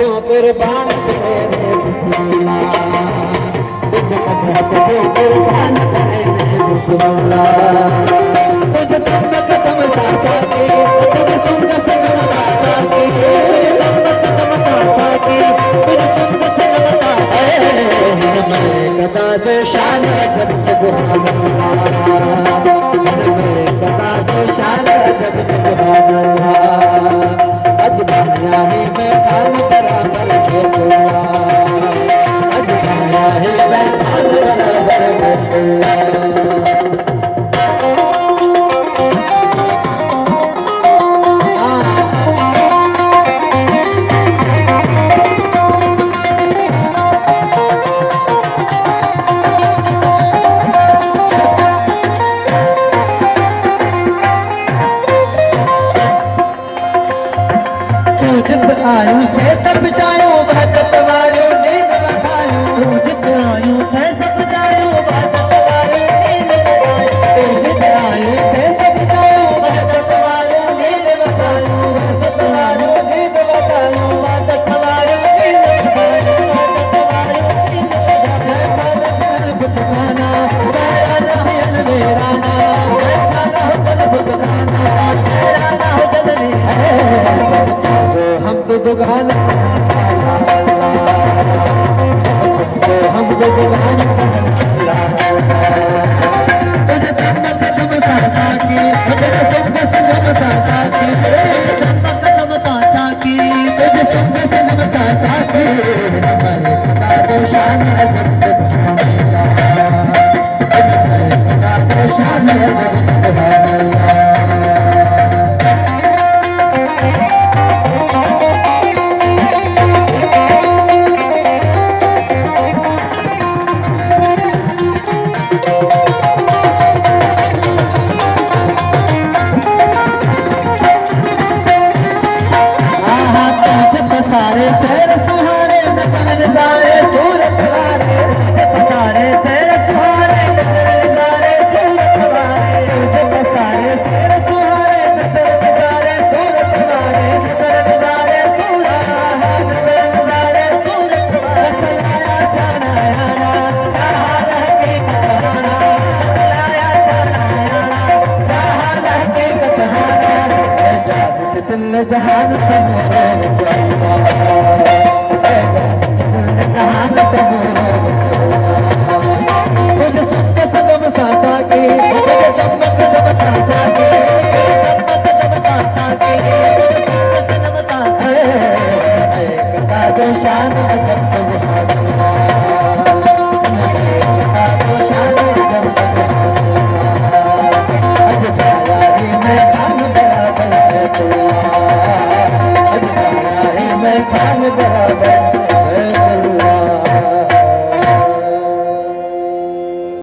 क्यों कुर्बान तेरे बिस्मिल्लाह, तुझ कदर क्यों कुर्बान तेरे बिस्मिल्लाह, तुझ तुम कदम सासा के, तुझ सुंग सनम सासा के, तुम कदम सासा के, तुझ सुंग सनम सासा के, मैं कदा जो शान जब सुभान अल्लाह, मैं कदा जो शान जब सुभान अल्लाह, अज दुनिया ही में खान बराबर के तुल्ला, अज दुनिया ही में खान बराबर के तुल्ला। आयु से सब जायो भगत वारो नींद बखायो, जित आयु से सब जायो भगत वारो नींद बखायो, जित आयु से सब जायो भगत वारो नींद बखायो, भगत वारो नींद बखायो, भगत वारो नींद बखायो, भगत वारो नींद बखायो, बुत खाना सारा नयन मेरा ना, खाना हो तन बुत खाना सारा ना हो तन हम तो दुकान हम तो दुकान तुझे तब कदम सासा की, तुझे संग संगम सासा की, तब कदम सासा की, तुझे संग संगम सासा की, हमारे खुदा तो शान अजब सुभान अल्लाह, हमारे खुदा तो शान अजब सुभान अल्लाह। सारे सैर सुहारे नजर नजारे सूरत वाले, सारे सैर सुहारे नजर नजारे सूरत वाले, जब सारे सैर सुहारे नजर नजारे सूरत वाले, नजर नजारे सूरत, नजर नजारे सूरत वाले, सलाया सनाया ना चाहल हकीकत हाना, सलाया सनाया ना चाहल हकीकत हाना, जाद जितन जहान समोर तुझे सुन के सगम सासा के, तुझे जब कदम सासा के,